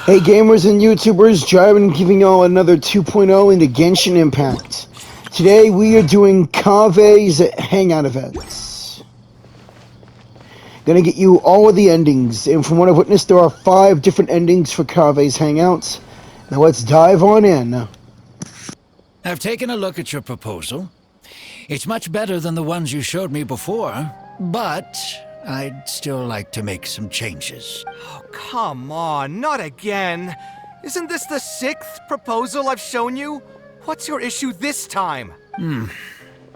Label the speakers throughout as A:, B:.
A: Hey gamers and YouTubers, Jarvan giving y'all another 2.0 into Genshin Impact. Today we are doing Kaveh's Hangout events. Gonna get you all of the endings, and from what I've witnessed there are 5 different endings for Kaveh's Hangouts. Now let's dive on in.
B: I've taken a look at your proposal. It's much better than the ones you showed me before, but I'd still like to make some changes.
C: Oh, come on, not again. Isn't this the 6th proposal I've shown you? What's your issue this time?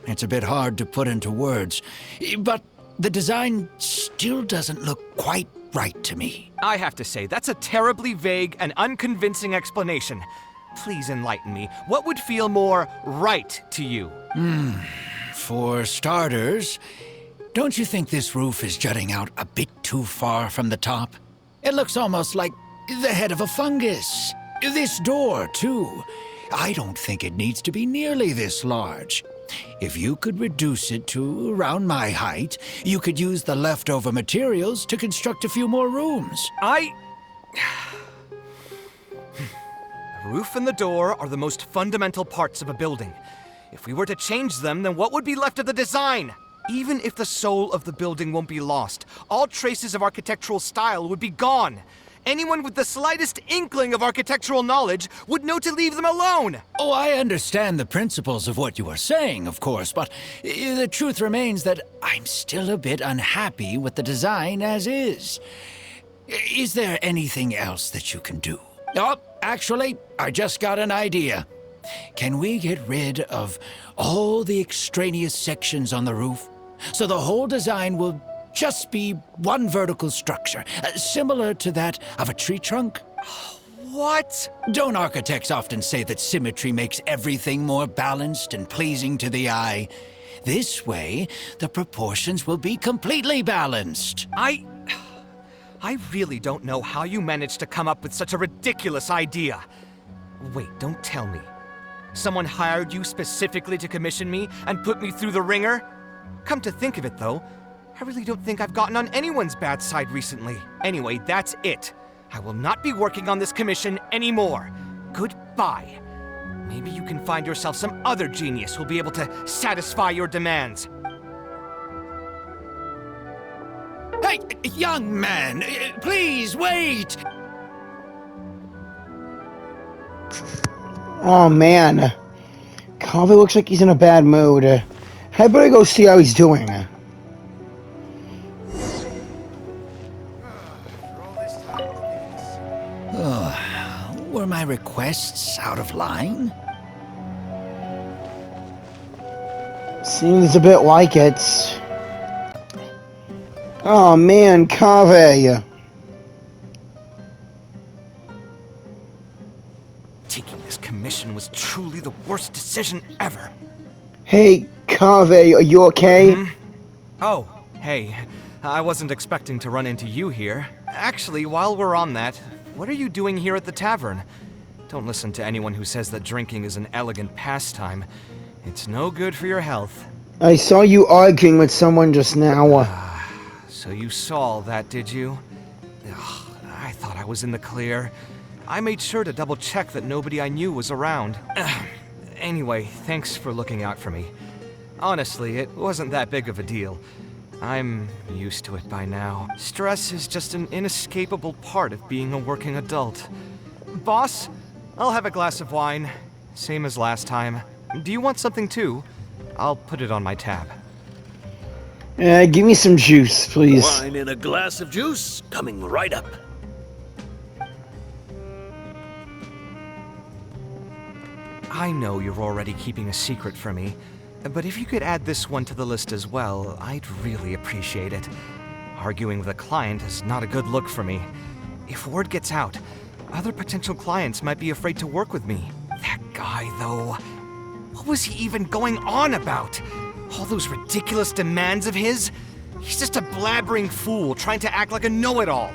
B: It's a bit hard to put into words, but the design still doesn't look quite right to me.
C: I have to say, that's a terribly vague and unconvincing explanation. Please enlighten me. What would feel more right to you?
B: For starters, don't you think this roof is jutting out a bit too far from the top? It looks almost like the head of a fungus. This door, too. I don't think it needs to be nearly this large. If you could reduce it to around my height, you could use the leftover materials to construct a few more rooms.
C: The roof and the door are the most fundamental parts of a building. If we were to change them, then what would be left of the design? Even if the soul of the building won't be lost, all traces of architectural style would be gone. Anyone with the slightest inkling of architectural knowledge would know to leave them alone.
B: Oh, I understand the principles of what you are saying, of course, but the truth remains that I'm still a bit unhappy with the design as is. Is there anything else that you can do? Oh, actually, I just got an idea. Can we get rid of all the extraneous sections on the roof, so the whole design will just be one vertical structure, similar to that of a tree trunk?
C: What?
B: Don't architects often say that symmetry makes everything more balanced and pleasing to the eye? This way, the proportions will be completely balanced.
C: I really don't know how you managed to come up with such a ridiculous idea. Wait, don't tell me. Someone hired you specifically to commission me and put me through the ringer? Come to think of it, though, I really don't think I've gotten on anyone's bad side recently. Anyway, that's it. I will not be working on this commission anymore. Goodbye. Maybe you can find yourself some other genius who'll be able to satisfy your demands.
B: Hey, young man, please wait!
A: Oh man, Kaveh looks like he's in a bad mood. I better go see how he's doing.
B: Were my requests out of line?
A: Seems a bit like it. Oh man, Kaveh.
C: Taking this commission was truly the worst decision ever.
A: Hey, Kaveh, are you okay?
C: Oh, hey. I wasn't expecting to run into you here. Actually, while we're on that, what are you doing here at the tavern? Don't listen to anyone who says that drinking is an elegant pastime. It's no good for your health.
A: I saw you arguing with someone just now.
C: So you saw all that, did you? Ugh, I thought I was in the clear. I made sure to double check that nobody I knew was around. Anyway, thanks for looking out for me. Honestly, it wasn't that big of a deal. I'm used to it by now. Stress is just an inescapable part of being a working adult. Boss, I'll have a glass of wine. Same as last time. Do you want something too? I'll put it on my tab.
A: Give me some juice, please.
D: Wine and a glass of juice coming right up.
C: I know you're already keeping a secret from me, but if you could add this one to the list as well, I'd really appreciate it. Arguing with a client is not a good look for me. If word gets out, other potential clients might be afraid to work with me. That guy, though, what was he even going on about? All those ridiculous demands of his? He's just a blabbering fool trying to act like a know-it-all.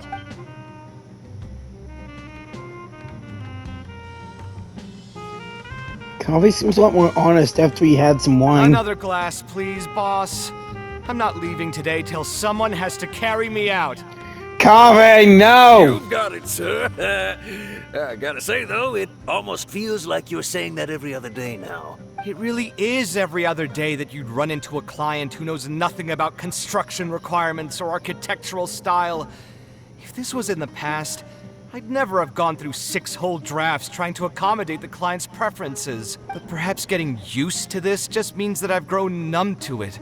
A: Kaveh seems a lot more honest after he had some wine.
C: Another glass, please, boss. I'm not leaving today till someone has to carry me out.
A: Kaveh, no!
D: You've got it, sir. I gotta say, though, it almost feels like you're saying that every other day now.
C: It really is every other day that you'd run into a client who knows nothing about construction requirements or architectural style. If this was in the past, I'd never have gone through 6 whole drafts trying to accommodate the client's preferences. But perhaps getting used to this just means that I've grown numb to it.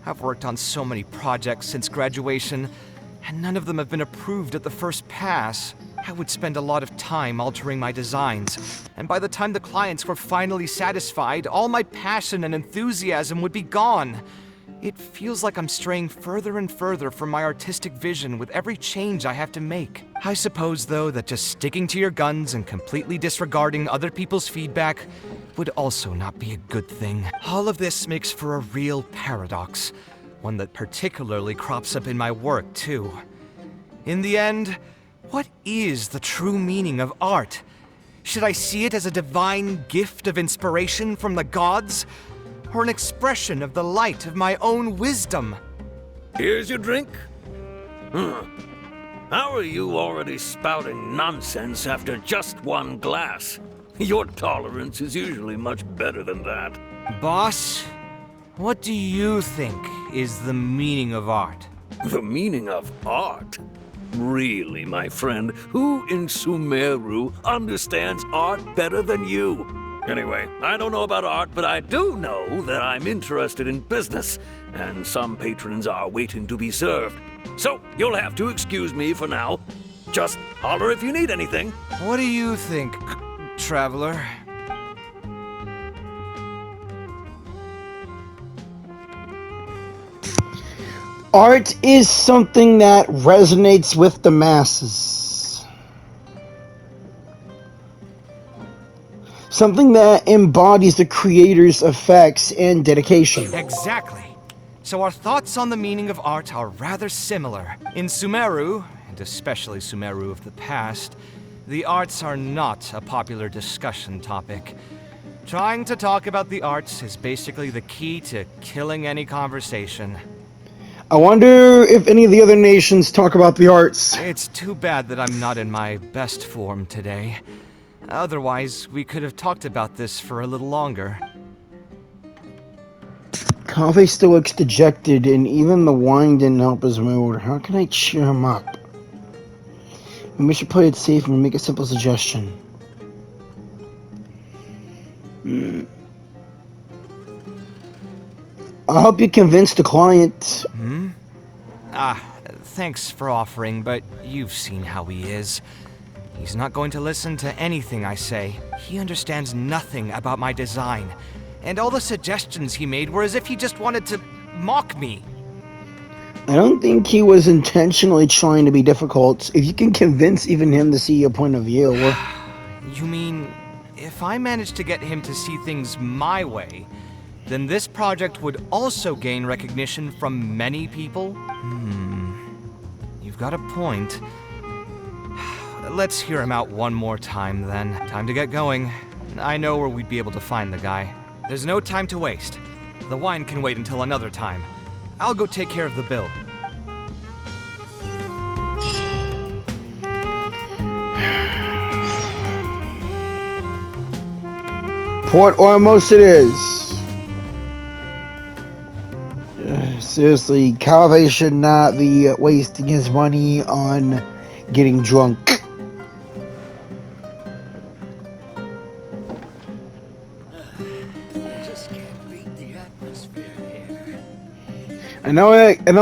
C: I've worked on so many projects since graduation, and none of them have been approved at the first pass. I would spend a lot of time altering my designs, and by the time the clients were finally satisfied, all my passion and enthusiasm would be gone. It feels like I'm straying further and further from my artistic vision with every change I have to make. I suppose, though, that just sticking to your guns and completely disregarding other people's feedback would also not be a good thing. All of this makes for a real paradox, one that particularly crops up in my work, too. In the end, what is the true meaning of art? Should I see it as a divine gift of inspiration from the gods? Or an expression of the light of my own wisdom?
D: Here's your drink. How are you already spouting nonsense after just one glass? Your tolerance is usually much better than that.
C: Boss, what do you think is the meaning of art?
D: The meaning of art? Really, my friend, who in Sumeru understands art better than you? Anyway, I don't know about art, but I do know that I'm interested in business, and some patrons are waiting to be served. So, you'll have to excuse me for now. Just holler if you need anything.
C: What do you think, traveler?
A: Art is something that resonates with the masses. Something that embodies the creator's effects and dedication.
C: Exactly. So our thoughts on the meaning of art are rather similar. In Sumeru, and especially Sumeru of the past, the arts are not a popular discussion topic. Trying to talk about the arts is basically the key to killing any conversation.
A: I wonder if any of the other nations talk about the arts.
C: It's too bad that I'm not in my best form today. Otherwise, we could have talked about this for a little longer.
A: Kaveh still looks dejected, and even the wine didn't help his mood. How can I cheer him up? We should play it safe and make a simple suggestion. I'll help you convince the client.
C: Thanks for offering, but you've seen how he is. He's not going to listen to anything I say. He understands nothing about my design. And all the suggestions he made were as if he just wanted to mock me.
A: I don't think he was intentionally trying to be difficult. If you can convince even him to see your point of view.
C: You mean, if I managed to get him to see things my way, then this project would also gain recognition from many people? You've got a point. Let's hear him out one more time, then. Time to get going. I know where we'd be able to find the guy. There's no time to waste. The wine can wait until another time. I'll go take care of the bill.
A: Port Ormos it is. Seriously, Kaveh should not be wasting his money on getting drunk. I know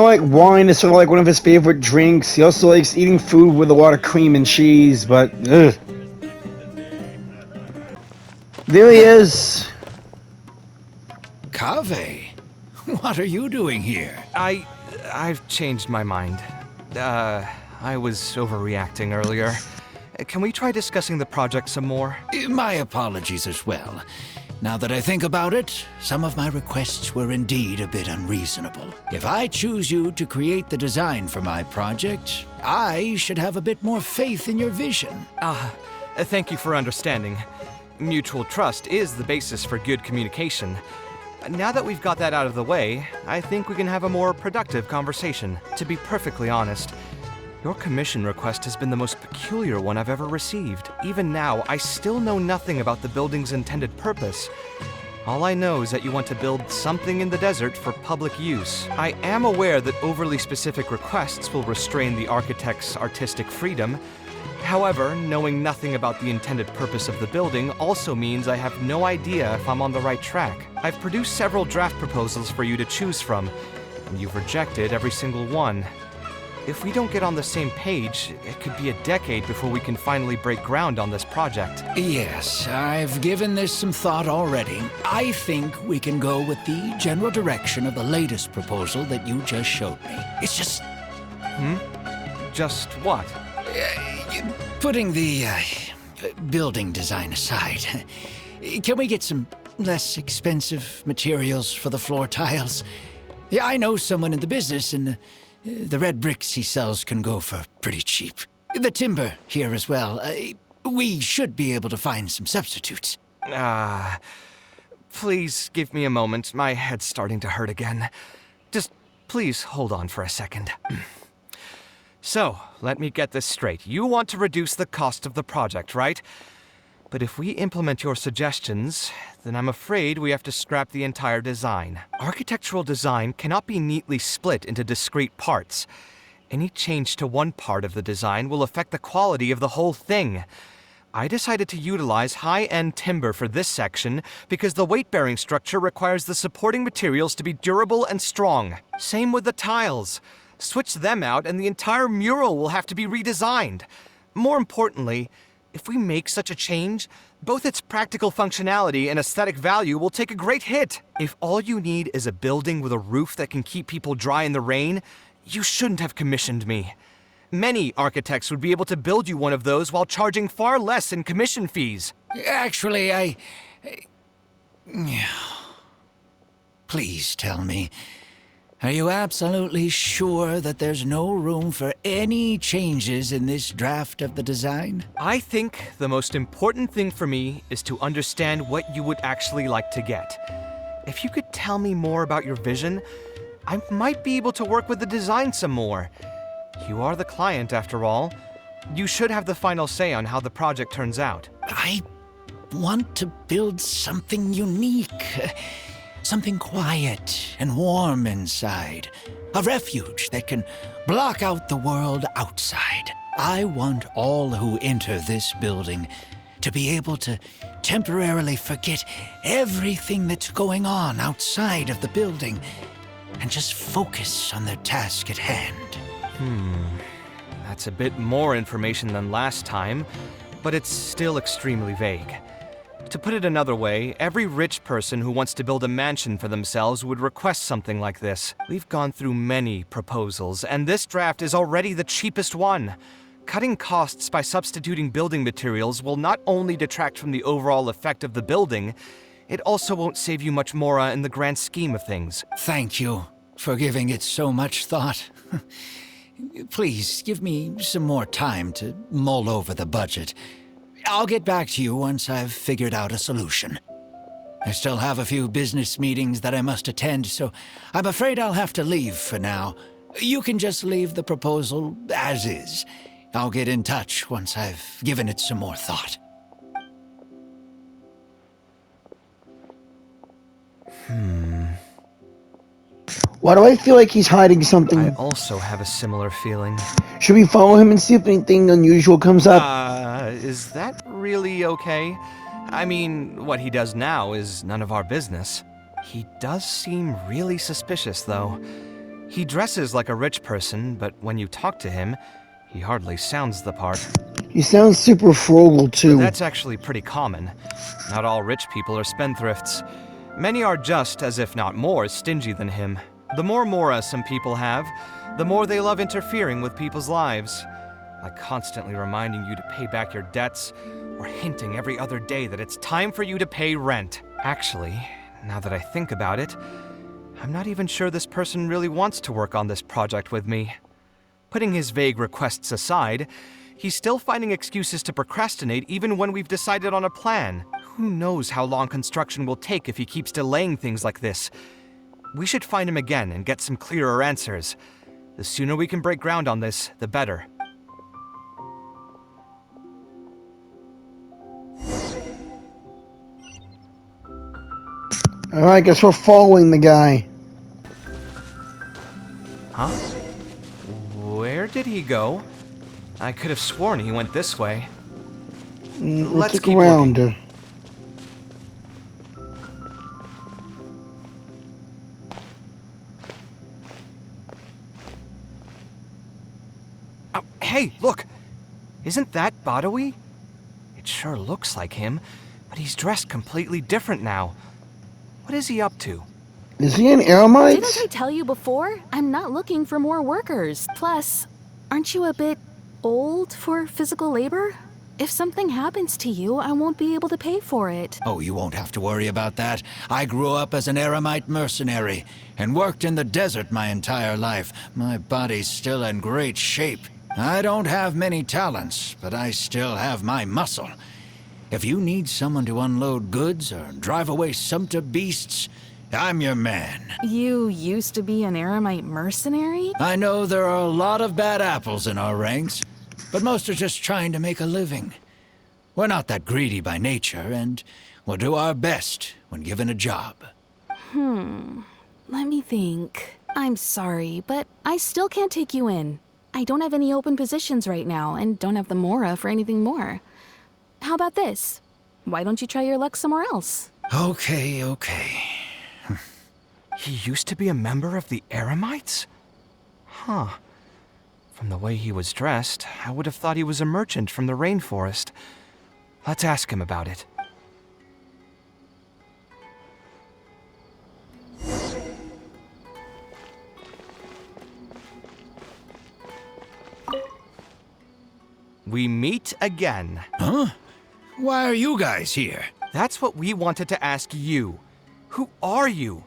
A: like wine is sort of like one of his favorite drinks. He also likes eating food with a lot of cream and cheese, but ugh. There he is.
B: Kaveh, what are you doing here?
C: I've changed my mind. I was overreacting earlier. Can we try discussing the project some more?
B: My apologies as well. Now that I think about it, some of my requests were indeed a bit unreasonable. If I choose you to create the design for my project, I should have a bit more faith in your vision.
C: Thank you for understanding. Mutual trust is the basis for good communication. Now that we've got that out of the way, I think we can have a more productive conversation. To be perfectly honest, Your commission request has been the most peculiar one I've ever received. Even now, I still know nothing about the building's intended purpose. All I know is that you want to build something in the desert for public use. I am aware that overly specific requests will restrain the architect's artistic freedom. However, knowing nothing about the intended purpose of the building also means I have no idea if I'm on the right track. I've produced several draft proposals for you to choose from, and you've rejected every single one. If we don't get on the same page, it could be a decade before we can finally break ground on this project.
B: Yes, I've given this some thought already. I think we can go with the general direction of the latest proposal that you just showed me. It's just...
C: Just what?
B: Putting the building design aside, can we get some less expensive materials for the floor tiles? Yeah, I know someone in the business, and the red bricks he sells can go for pretty cheap. The timber here as well. We should be able to find some substitutes.
C: Please give me a moment. My head's starting to hurt again. Just please hold on for a second. So, let me get this straight. You want to reduce the cost of the project, right? But if we implement your suggestions, then I'm afraid we have to scrap the entire design. Architectural design cannot be neatly split into discrete parts. Any change to one part of the design will affect the quality of the whole thing. I decided to utilize high-end timber for this section because the weight-bearing structure requires the supporting materials to be durable and strong. Same with the tiles. Switch them out and the entire mural will have to be redesigned. More importantly, if we make such a change, both its practical functionality and aesthetic value will take a great hit. If all you need is a building with a roof that can keep people dry in the rain, you shouldn't have commissioned me. Many architects would be able to build you one of those while charging far less in commission fees.
B: Actually, Please tell me, are you absolutely sure that there's no room for any changes in this draft of the design?
C: I think the most important thing for me is to understand what you would actually like to get. If you could tell me more about your vision, I might be able to work with the design some more. You are the client, after all. You should have the final say on how the project turns out.
B: I want to build something unique. Something quiet and warm inside. A refuge that can block out the world outside. I want all who enter this building to be able to temporarily forget everything that's going on outside of the building and just focus on their task at hand.
C: That's a bit more information than last time, but it's still extremely vague. To put it another way, every rich person who wants to build a mansion for themselves would request something like this. We've gone through many proposals, and this draft is already the cheapest one. Cutting costs by substituting building materials will not only detract from the overall effect of the building, it also won't save you much more in the grand scheme of things.
B: Thank you for giving it so much thought. Please, give me some more time to mull over the budget. I'll get back to you once I've figured out a solution. I still have a few business meetings that I must attend, so I'm afraid I'll have to leave for now. You can just leave the proposal as is. I'll get in touch once I've given it some more thought.
A: Why do I feel like he's hiding something?
C: I also have a similar feeling.
A: Should we follow him and see if anything unusual comes up?
C: Is that really okay? I mean, what he does now is none of our business. He does seem really suspicious, though. He dresses like a rich person, but when you talk to him, he hardly sounds the part.
A: He sounds super frugal, too.
C: That's actually pretty common. Not all rich people are spendthrifts. Many are just, as if not more, stingy than him. The more mora some people have, the more they love interfering with people's lives. Like constantly reminding you to pay back your debts, or hinting every other day that it's time for you to pay rent. Actually, now that I think about it, I'm not even sure this person really wants to work on this project with me. Putting his vague requests aside, he's still finding excuses to procrastinate even when we've decided on a plan. Who knows how long construction will take if he keeps delaying things like this? We should find him again and get some clearer answers. The sooner we can break ground on this, the better.
A: Alright, guess we're following the guy.
C: Huh? Where did he go? I could have sworn he went this way.
A: Let's look
C: keep
A: around.
C: looking. Oh, hey, look! Isn't that Badawi? It sure looks like him, but he's dressed completely different now. What is he up to?
A: Is he an Eremite?
E: Didn't I tell you before? I'm not looking for more workers. Plus, aren't you a bit old for physical labor? If something happens to you, I won't be able to pay for it.
B: Oh, you won't have to worry about that. I grew up as an Eremite mercenary and worked in the desert my entire life. My body's still in great shape. I don't have many talents, but I still have my muscle. If you need someone to unload goods or drive away sumpter beasts, I'm your man.
E: You used to be an Eremite mercenary?
B: I know there are a lot of bad apples in our ranks, but most are just trying to make a living. We're not that greedy by nature, and we'll do our best when given a job.
E: Let me think. I'm sorry, but I still can't take you in. I don't have any open positions right now, and don't have the Mora for anything more. How about this? Why don't you try your luck somewhere else?
B: Okay.
C: He used to be a member of the Eremites? Huh. From the way he was dressed, I would have thought he was a merchant from the rainforest. Let's ask him about it. We meet again.
B: Huh? Why are you guys here?
C: That's what we wanted to ask you. Who are you?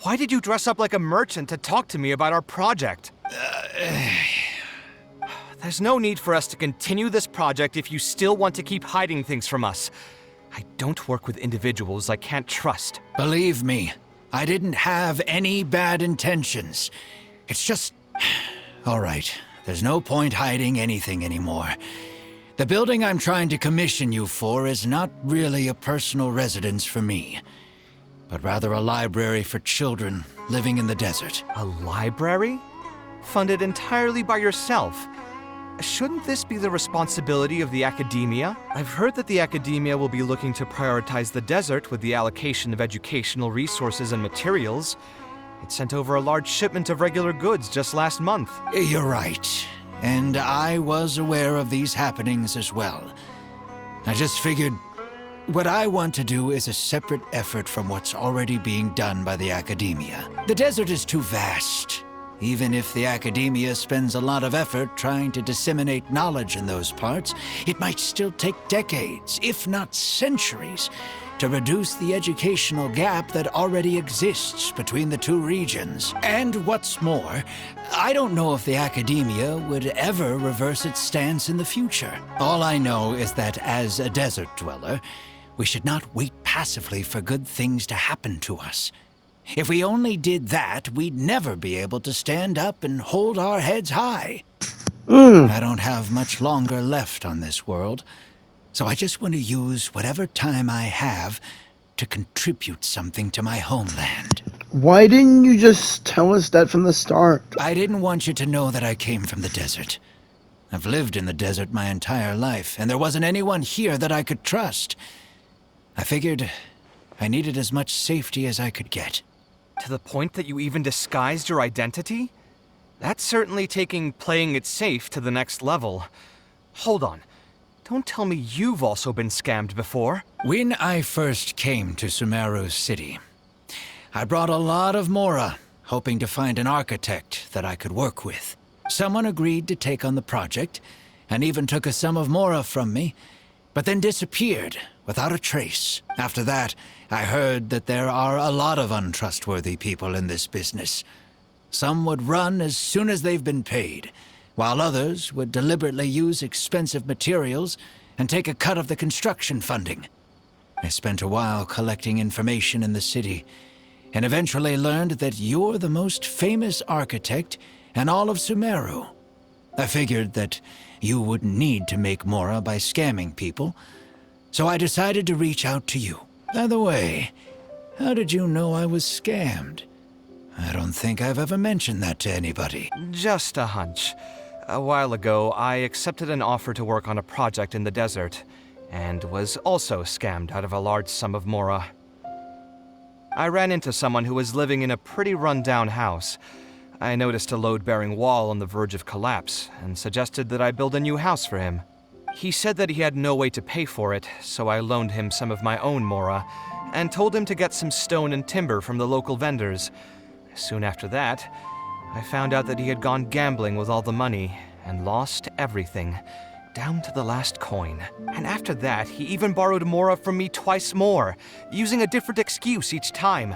C: Why did you dress up like a merchant to talk to me about our project? There's no need for us to continue this project if you still want to keep hiding things from us. I don't work with individuals I can't trust.
B: Believe me, I didn't have any bad intentions. It's just... All right, there's no point hiding anything anymore. The building I'm trying to commission you for is not really a personal residence for me, but rather a library for children living in the desert.
C: A library? Funded entirely by yourself? Shouldn't this be the responsibility of the academia? I've heard that the academia will be looking to prioritize the desert with the allocation of educational resources and materials. It sent over a large shipment of regular goods just last month.
B: You're right, and I was aware of these happenings as well. I just figured what I want to do is a separate effort from what's already being done by the academia. The desert is too vast. Even if the academia spends a lot of effort trying to disseminate knowledge in those parts, it might still take decades, if not centuries, to reduce the educational gap that already exists between the two regions. And what's more, I don't know if the academia would ever reverse its stance in the future. All I know is that as a desert dweller, we should not wait passively for good things to happen to us. If we only did that, we'd never be able to stand up and hold our heads high. I don't have much longer left on this world, so I just want to use whatever time I have to contribute something to my homeland.
A: Why didn't you just tell us that from the start?
B: I didn't want you to know that I came from the desert. I've lived in the desert my entire life, and there wasn't anyone here that I could trust. I figured I needed as much safety as I could get.
C: To the point that you even disguised your identity? That's certainly taking playing it safe to the next level. Hold on. Don't tell me you've also been scammed before.
B: When I first came to Sumeru City, I brought a lot of Mora, hoping to find an architect that I could work with. Someone agreed to take on the project, and even took a sum of Mora from me, but then disappeared without a trace. After that, I heard that there are a lot of untrustworthy people in this business. Some would run as soon as they've been paid, while others would deliberately use expensive materials and take a cut of the construction funding. I spent a while collecting information in the city, and eventually learned that you're the most famous architect in all of Sumeru. I figured that you wouldn't need to make Mora by scamming people, so I decided to reach out to you. By the way, How did you know I was scammed? I don't think I've ever mentioned that to anybody.
C: Just a hunch. A while ago, I accepted an offer to work on a project in the desert, and was also scammed out of a large sum of mora. I ran into someone who was living in a pretty run-down house. I noticed a load-bearing wall on the verge of collapse, and suggested that I build a new house for him. He said that he had no way to pay for it, so I loaned him some of my own mora, and told him to get some stone and timber from the local vendors. Soon after that, I found out that he had gone gambling with all the money, and lost everything, down to the last coin. And after that, he even borrowed mora from me twice more, using a different excuse each time.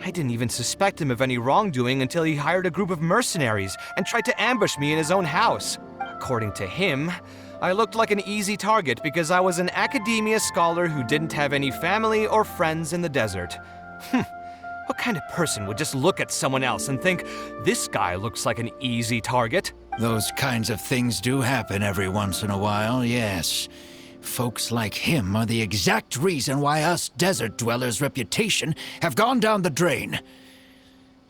C: I didn't even suspect him of any wrongdoing until he hired a group of mercenaries and tried to ambush me in his own house. According to him, I looked like an easy target because I was an academia scholar who didn't have any family or friends in the desert. What kind of person would just look at someone else and think, this guy looks like an easy target?
B: Those kinds of things do happen every once in a while, yes. Folks like him are the exact reason why us desert dwellers' reputation have gone down the drain.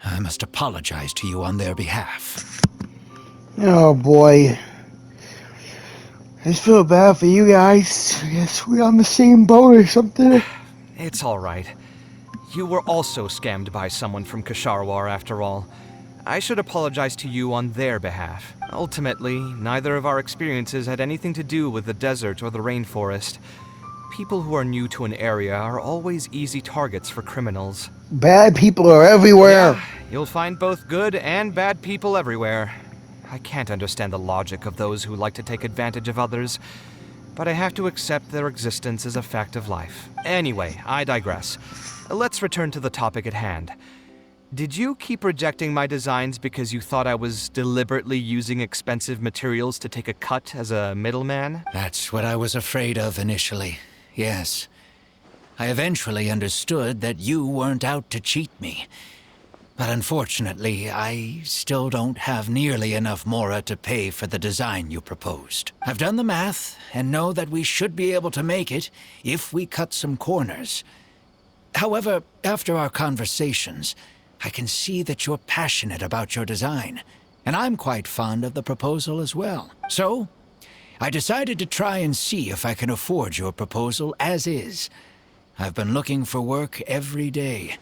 B: I must apologize to you on their behalf.
A: Oh boy. I just feel bad for you guys. I guess we're on the same boat or something.
C: It's all right. You were also scammed by someone from Kasharwar, after all. I should apologize to you on their behalf. Ultimately, neither of our experiences had anything to do with the desert or the rainforest. People who are new to an area are always easy targets for criminals.
A: Bad people are everywhere.
C: Yeah, you'll find both good and bad people everywhere. I can't understand the logic of those who like to take advantage of others, but I have to accept their existence as a fact of life. Anyway, I digress. Let's return to the topic at hand. Did you keep rejecting my designs because you thought I was deliberately using expensive materials to take a cut as a middleman?
B: That's what I was afraid of initially, yes. I eventually understood that you weren't out to cheat me. But unfortunately, I still don't have nearly enough mora to pay for the design you proposed. I've done the math and know that we should be able to make it if we cut some corners. However, after our conversations, I can see that you're passionate about your design, and I'm quite fond of the proposal as well. So, I decided to try and see if I can afford your proposal as is. I've been looking for work every day,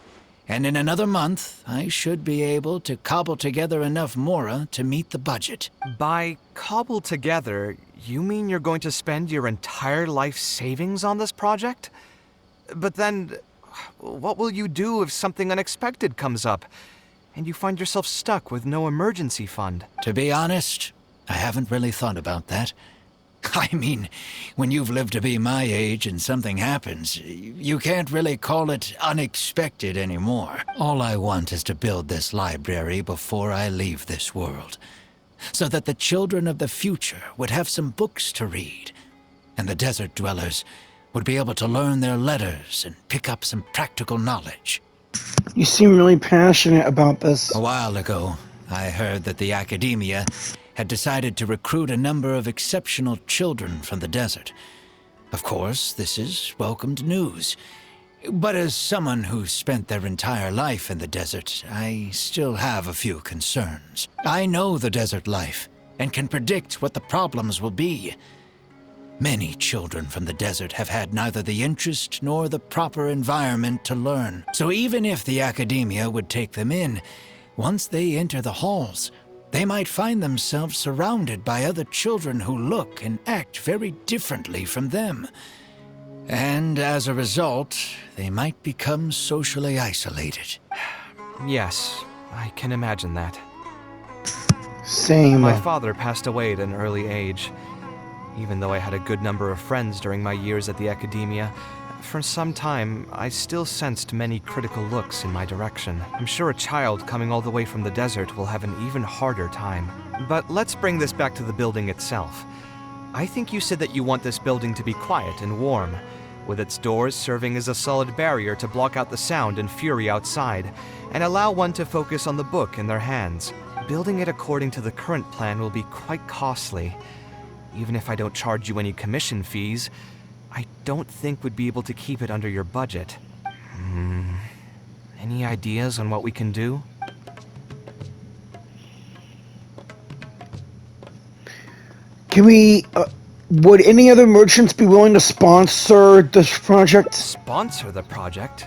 B: and in another month, I should be able to cobble together enough mora to meet the budget.
C: By cobble together, you mean you're going to spend your entire life savings on this project? But then, what will you do if something unexpected comes up, and you find yourself stuck with no emergency fund?
B: To be honest, I haven't really thought about that. I mean, when you've lived to be my age and something happens, you can't really call it unexpected anymore. All I want is to build this library before I leave this world, so that the children of the future would have some books to read, and the desert dwellers would be able to learn their letters and pick up some practical knowledge.
A: You seem really passionate about this.
B: A while ago, I heard that the academia had decided to recruit a number of exceptional children from the desert. Of course, this is welcomed news. But as someone who spent their entire life in the desert, I still have a few concerns. I know the desert life and can predict what the problems will be. Many children from the desert have had neither the interest nor the proper environment to learn. So even if the academia would take them in, once they enter the halls, they might find themselves surrounded by other children who look and act very differently from them. And as a result, they might become socially isolated.
C: Yes, I can imagine that.
A: Same.
C: My father passed away at an early age. Even though I had a good number of friends during my years at the academia, for some time, I still sensed many critical looks in my direction. I'm sure a child coming all the way from the desert will have an even harder time. But let's bring this back to the building itself. I think you said that you want this building to be quiet and warm, with its doors serving as a solid barrier to block out the sound and fury outside, and allow one to focus on the book in their hands. Building it according to the current plan will be quite costly. Even if I don't charge you any commission fees, I don't think we'd be able to keep it under your budget. Any ideas on what we can do?
A: Can we, would any other merchants be willing to sponsor this project?
C: Sponsor the project?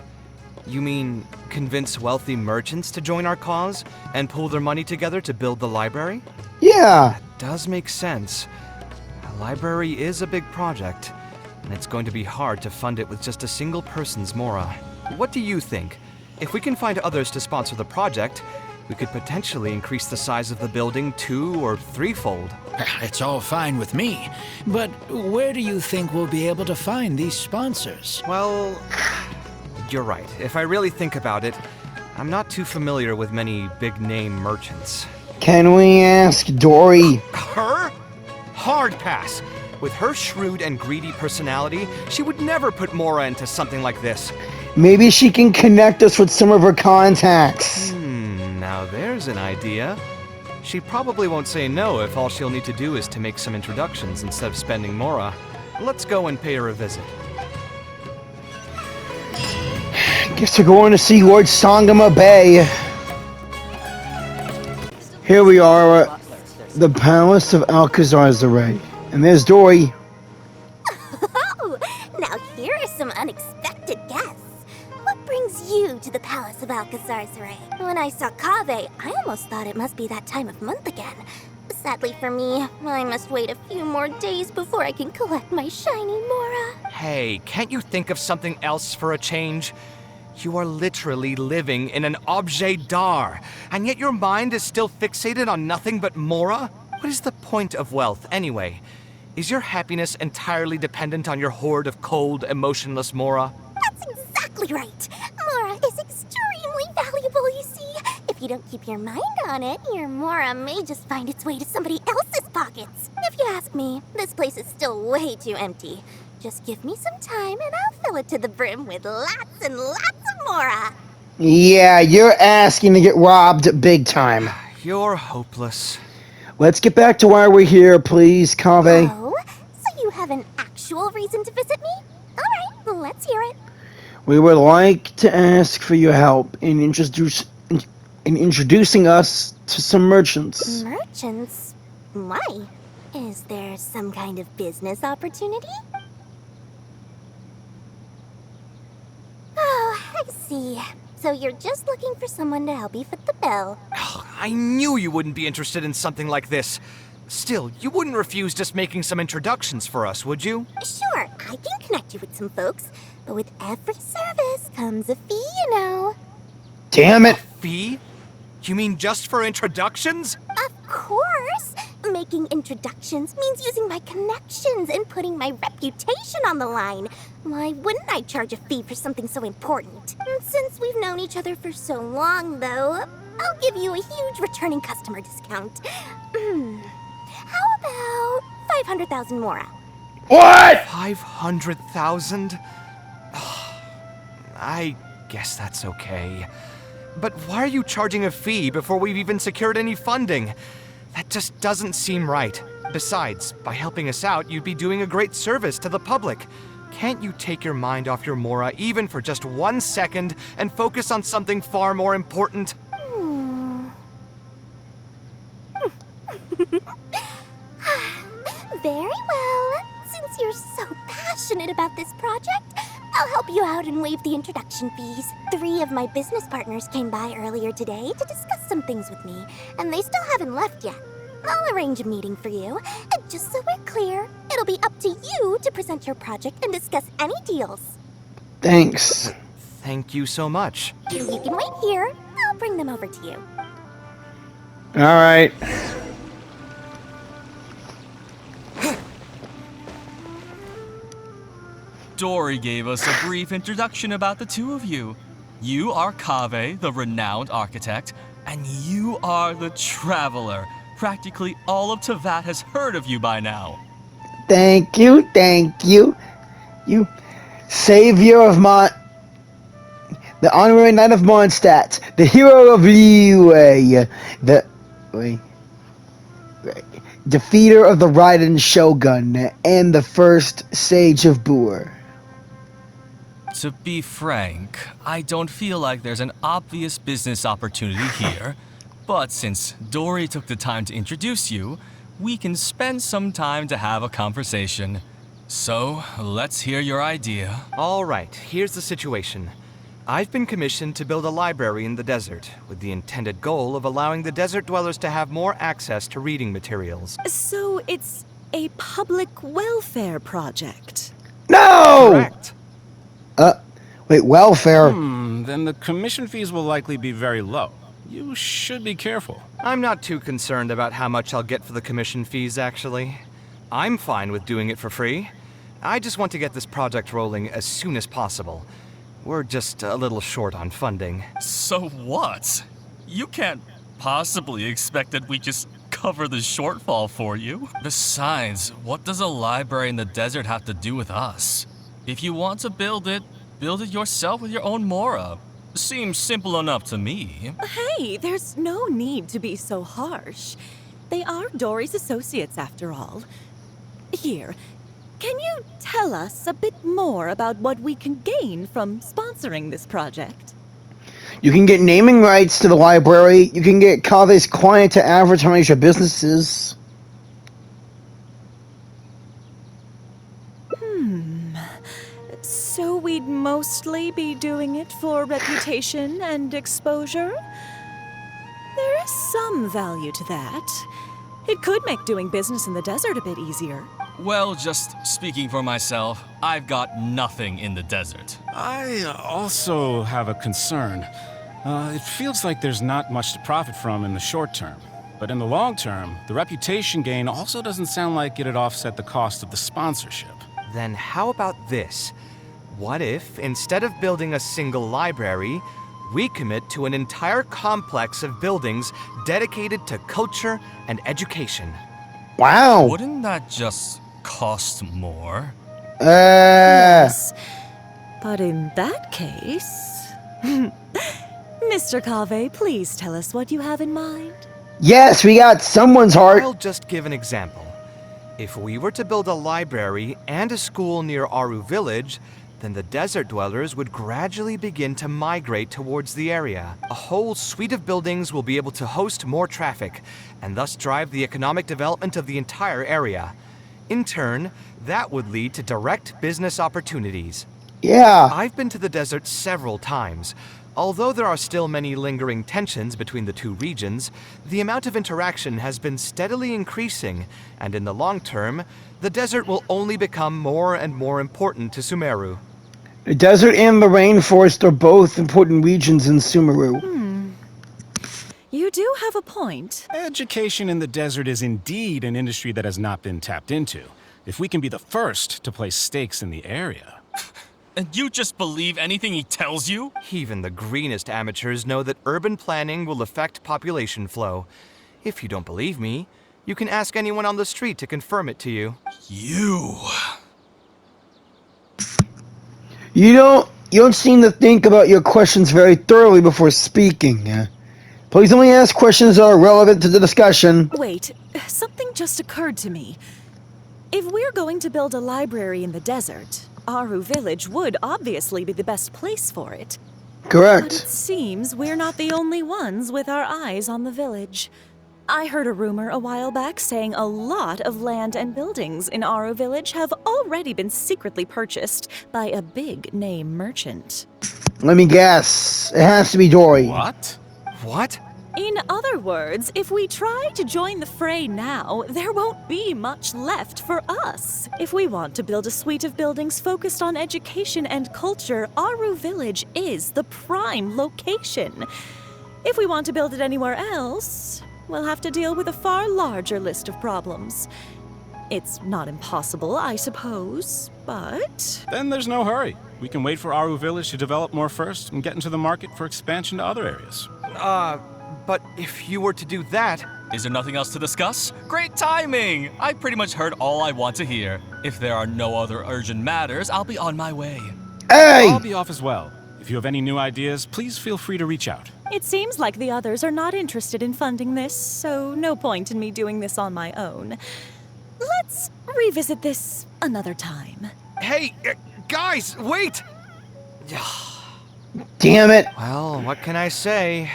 C: You mean convince wealthy merchants to join our cause and pool their money together to build the library?
A: Yeah.
C: Does make sense. A library is a big project, and it's going to be hard to fund it with just a single person's mora. What do you think? If we can find others to sponsor the project, we could potentially increase the size of the building 2- or 3-fold.
B: It's all fine with me, but where do you think we'll be able to find these sponsors?
C: Well, you're right. If I really think about it, I'm not too familiar with many big-name merchants.
A: Can we ask Dory?
C: Her? Hard pass. With her shrewd and greedy personality, she would never put Mora into something like this.
A: Maybe she can connect us with some of her contacts.
C: Now there's an idea. She probably won't say no if all she'll need to do is to make some introductions instead of spending Mora. Let's go and pay her a visit.
A: Guess we're going to see Lord Sangama Bay. Here we are at the Palace of Alcazar's. And there's Dory.
F: Oh, now here are some unexpected guests. What brings you to the Palace of Alcazar's? When I saw Kaveh, I almost thought it must be that time of month again. Sadly for me, I must wait a few more days before I can collect my shiny Mora.
C: Hey, can't you think of something else for a change? You are literally living in an objet d'art, and yet your mind is still fixated on nothing but Mora? What is the point of wealth, anyway? Is your happiness entirely dependent on your hoard of cold, emotionless Mora?
F: That's exactly right. Mora is extremely valuable, you see. If you don't keep your mind on it, your Mora may just find its way to somebody else's pockets. If you ask me, this place is still way too empty. Just give me some time and I'll fill it to the brim with lots and lots of Mora.
A: Yeah, you're asking to get robbed big time.
C: You're hopeless.
A: Let's get back to why we're here, please, Kaveh.
F: Oh, so you have an actual reason to visit me? All right, let's hear it.
A: We would like to ask for your help in introducing us to some merchants.
F: Merchants? Why? Is there some kind of business opportunity? Oh, I see. So you're just looking for someone to help you fit the bill.
C: I knew you wouldn't be interested in something like this. Still, you wouldn't refuse just making some introductions for us, would you?
F: Sure, I can connect you with some folks, but with every service comes a fee, you know.
A: Damn it!
C: Fee? You mean just for introductions?
F: Of course! Making introductions means using my connections and putting my reputation on the line. Why wouldn't I charge a fee for something so important? And since we've known each other for so long, though, I'll give you a huge returning customer discount. How about 500,000 Mora?
A: What?
C: 500,000? I guess that's okay. But why are you charging a fee before we've even secured any funding? That just doesn't seem right. Besides, by helping us out, you'd be doing a great service to the public. Can't you take your mind off your Mora even for just 1 second and focus on something far more important?
F: Very well. Since you're so passionate about this project, I'll help you out and waive the introduction fees. 3 of my business partners came by earlier today to discuss some things with me, and they still haven't left yet. I'll arrange a meeting for you, and just so we're clear, it'll be up to you to present your project and discuss any deals.
A: Thanks.
C: Thank you so much.
F: You can wait here. I'll bring them over to you.
A: Alright.
G: Dory gave us a brief introduction about the two of you. You are Kaveh, the renowned architect, and you are the traveler. Practically all of Teyvat has heard of you by now.
A: Thank you, thank you. You savior of the honorary knight of Mondstadt, the hero of Liyue, the defeater of the Raiden Shogun, and the first sage of Boer.
G: To be frank, I don't feel like there's an obvious business opportunity here, but since Dory took the time to introduce you, we can spend some time to have a conversation. So, let's hear your idea.
C: All right, here's the situation. I've been commissioned to build a library in the desert, with the intended goal of allowing the desert dwellers to have more access to reading materials.
H: So it's a public welfare project.
A: No!
C: Correct.
A: Wait, welfare.
I: Then the commission fees will likely be very low. You should be careful.
C: I'm not too concerned about how much I'll get for the commission fees, actually. I'm fine with doing it for free. I just want to get this project rolling as soon as possible. We're just a little short on funding.
G: So what? You can't possibly expect that we just cover the shortfall for you. Besides, what does a library in the desert have to do with us? If you want to build it yourself with your own Mora. Seems simple enough to me.
H: Hey, there's no need to be so harsh. They are Dory's associates, after all. Here, can you tell us a bit more about what we can gain from sponsoring this project?
A: You can get naming rights to the library. You can get Kaveh's client to advertise your businesses.
H: So we'd mostly be doing it for reputation and exposure? There is some value to that. It could make doing business in the desert a bit easier.
G: Well, just speaking for myself, I've got nothing in the desert.
I: I also have a concern. It feels like there's not much to profit from in the short term. But in the long term, the reputation gain also doesn't sound like it'd offset the cost of the sponsorship.
C: Then how about this? What if, instead of building a single library, we commit to an entire complex of buildings dedicated to culture and education?
A: Wow.
G: Wouldn't that just cost more?
H: Yes. But in that case... Mr. Kaveh, please tell us what you have in mind.
A: Yes, we got someone's heart.
C: I'll just give an example. If we were to build a library and a school near Aru Village, then the desert dwellers would gradually begin to migrate towards the area. A whole suite of buildings will be able to host more traffic, and thus drive the economic development of the entire area. In turn, that would lead to direct business opportunities.
A: Yeah.
C: I've been to the desert several times. Although there are still many lingering tensions between the two regions, the amount of interaction has been steadily increasing, and in the long term, the desert will only become more and more important to Sumeru.
A: The desert and the rainforest are both important regions in Sumeru.
H: You do have a point.
I: Education in the desert is indeed an industry that has not been tapped into. If we can be the first to place stakes in the area...
G: And you just believe anything he tells you?
C: Even the greenest amateurs know that urban planning will affect population flow. If you don't believe me, you can ask anyone on the street to confirm it to you.
G: You...
A: You don't seem to think about your questions very thoroughly before speaking. Please only ask questions that are relevant to the discussion.
H: Wait, something just occurred to me. If we're going to build a library in the desert, Aru Village would obviously be the best place for it. But it
A: Correct.
H: seems we're not the only ones with our eyes on the village. I heard a rumor a while back saying a lot of land and buildings in Aru Village have already been secretly purchased by a big-name merchant.
A: Let me guess. It has to be Dory.
I: What?
C: What?
H: In other words, if we try to join the fray now, there won't be much left for us. If we want to build a suite of buildings focused on education and culture, Aru Village is the prime location. If we want to build it anywhere else, we'll have to deal with a far larger list of problems. It's not impossible, I suppose, but...
I: Then there's no hurry. We can wait for Aru Village to develop more first and get into the market for expansion to other areas.
C: But if you were to do that...
G: Is there nothing else to discuss? Great timing! I pretty much heard all I want to hear. If there are no other urgent matters, I'll be on my way.
A: Hey!
I: I'll be off as well. If you have any new ideas, please feel free to reach out.
H: It seems like the others are not interested in funding this, so no point in me doing this on my own. Let's revisit this another time.
C: Hey, guys, wait!
A: Damn it!
C: Well, what can I say?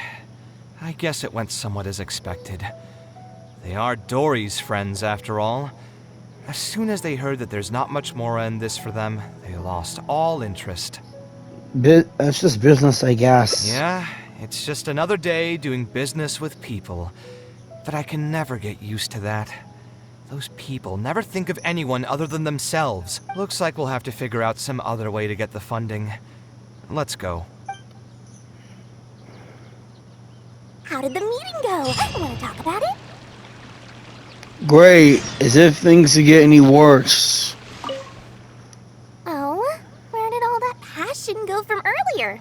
C: I guess it went somewhat as expected. They are Dory's friends, after all. As soon as they heard that there's not much more in this for them, they lost all interest.
A: That's just business, I guess.
C: Yeah, it's just another day doing business with people. But I can never get used to that. Those people never think of anyone other than themselves. Looks like we'll have to figure out some other way to get the funding. Let's go.
F: How did the meeting go? Want to talk about it?
A: Great, as if things could get any worse.
F: Oh, where did all that passion go from earlier,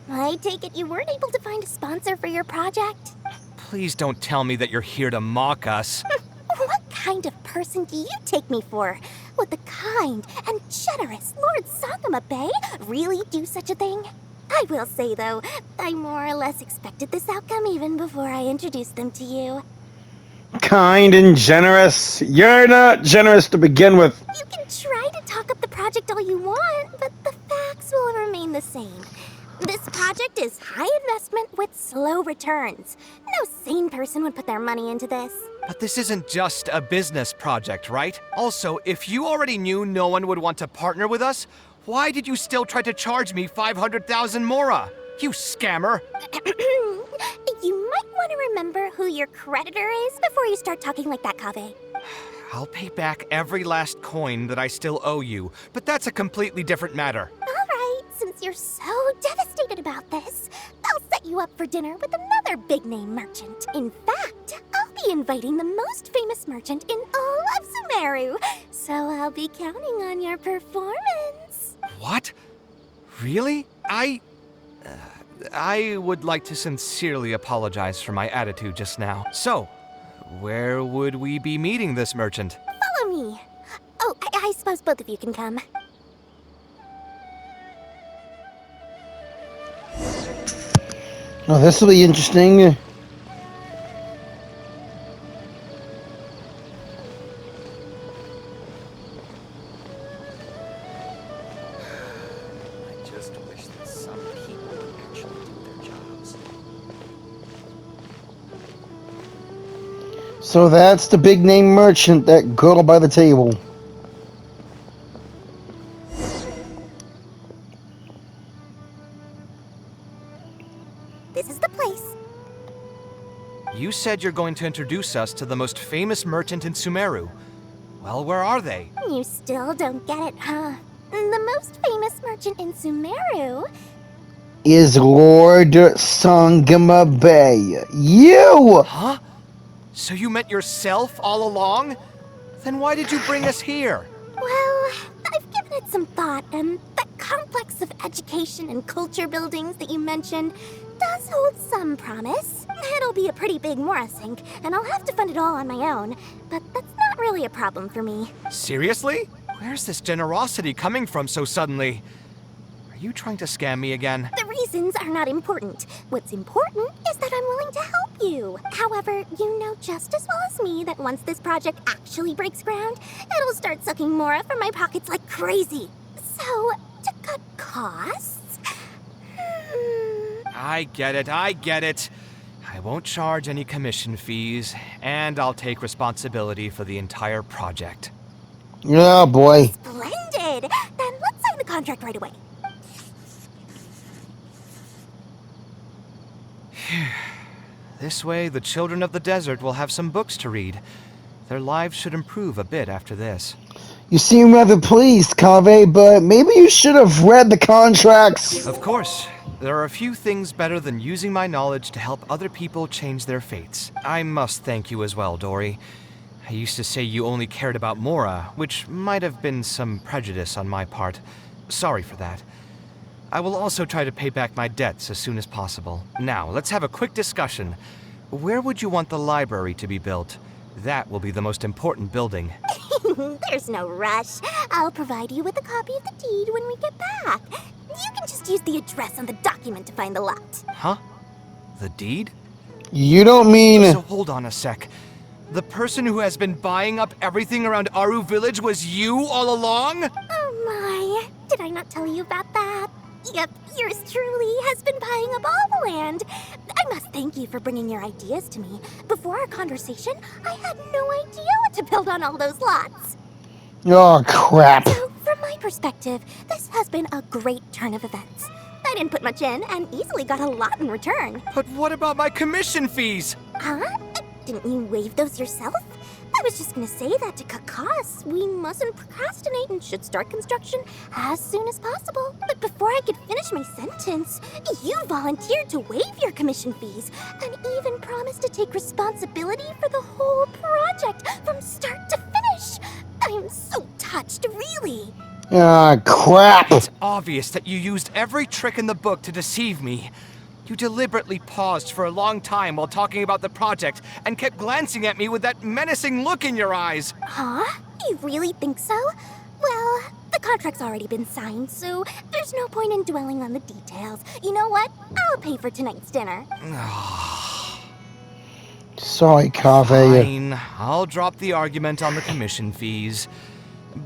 F: I take it you weren't able to find a sponsor for your project?
C: Please don't tell me that you're here to mock us.
F: What kind of person do you take me for? Would the kind and generous Lord Sakuma Bay really do such a thing? I will say, though, I more or less expected this outcome even before I introduced them to you.
A: Kind and generous? You're not generous to begin with.
F: You can try to talk up the project all you want, but the facts will remain the same. This project is high investment with slow returns. No sane person would put their money into this.
C: But this isn't just a business project, right? Also, if you already knew no one would want to partner with us, why did you still try to charge me 500,000 mora? You scammer!
F: You might want to remember who your creditor is before you start talking like that, Kaveh.
C: I'll pay back every last coin that I still owe you, but that's a completely different matter.
F: Alright, since you're so devastated about this, I'll set you up for dinner with another big-name merchant. In fact, I'll be inviting the most famous merchant in all of Sumeru, so I'll be counting on your performance.
C: What? Really? I would like to sincerely apologize for my attitude just now. So, where would we be meeting this merchant?
F: Follow me. Oh, I suppose both of you can come.
A: Oh, this will be interesting. So that's the big name merchant, that girl by the table.
F: This is the place.
C: You said you're going to introduce us to the most famous merchant in Sumeru. Well, where are they?
F: You still don't get it, huh? The most famous merchant in Sumeru
A: Is Lord Sangama Bay. You!
C: Huh? So you met yourself all along? Then why did you bring us here?
F: Well, I've given it some thought, and that complex of education and culture buildings that you mentioned does hold some promise. It'll be a pretty big Mora sink, and I'll have to fund it all on my own, but that's not really a problem for me.
C: Seriously? Where's this generosity coming from so suddenly? Are you trying to scam me again?
F: The reasons are not important. What's important is that I'm willing to help you. However, you know just as well as me that once this project actually breaks ground, it'll start sucking Mora from my pockets like crazy. So, to cut costs...
C: I get it. I won't charge any commission fees, and I'll take responsibility for the entire project.
A: Oh boy.
F: Splendid! Then let's sign the contract right away.
C: This way, the children of the desert will have some books to read. Their lives should improve a bit after this.
A: You seem rather pleased, Kaveh, but maybe you should have read the contracts.
C: Of course. There are a few things better than using my knowledge to help other people change their fates. I must thank you as well, Dory. I used to say you only cared about Mora, which might have been some prejudice on my part. Sorry for that. I will also try to pay back my debts as soon as possible. Now, let's have a quick discussion. Where would you want the library to be built? That will be the most important building.
F: There's no rush. I'll provide you with a copy of the deed when we get back. You can just use the address on the document to find the lot.
C: Huh? The deed?
A: You don't mean...
C: So hold on a sec. The person who has been buying up everything around Aru Village was you all along?
F: Oh my. Did I not tell you about that? Yep, yours truly has been buying up all the land. I must thank you for bringing your ideas to me. Before our conversation, I had no idea what to build on all those lots.
A: Oh, crap.
F: So, from my perspective, this has been a great turn of events. I didn't put much in and easily got a lot in return.
C: But what about my commission fees?
F: Huh? Didn't you waive those yourself? I was just gonna say that to cut costs. We mustn't procrastinate and should start construction as soon as possible. But before I could finish my sentence, you volunteered to waive your commission fees and even promised to take responsibility for the whole project from start to finish. I'm so touched, really.
A: Ah, crap.
C: It's obvious that you used every trick in the book to deceive me. You deliberately paused for a long time while talking about the project and kept glancing at me with that menacing look in your eyes.
F: Huh? You really think so? Well, the contract's already been signed, so there's no point in dwelling on the details. You know what? I'll pay for tonight's dinner.
A: Sorry, Kaveh.
C: Fine, I'll drop the argument on the commission fees.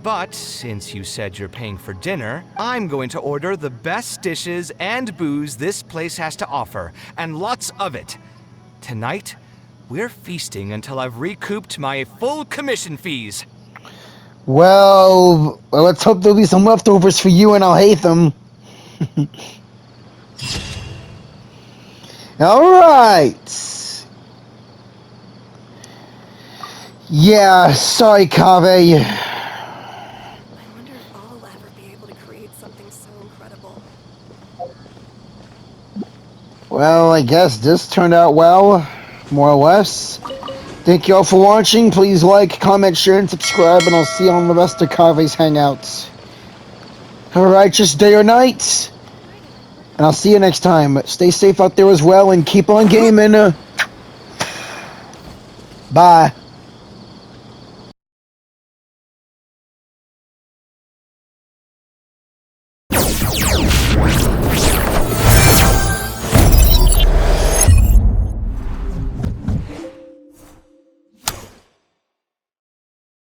C: But since you said you're paying for dinner, I'm going to order the best dishes and booze this place has to offer, and lots of it. Tonight, we're feasting until I've recouped my full commission fees.
A: Well, let's hope there'll be some leftovers for you and I'll hate them. Alright. Yeah, sorry, Kaveh.
J: I wonder if I'll ever be able to create something so incredible.
A: Well, I guess this turned out well, more or less. Thank you all for watching. Please like, comment, share, and subscribe, and I'll see you on the rest of Kaveh's Hangouts. Have a righteous day or night, and I'll see you next time. Stay safe out there as well, and keep on gaming. Bye.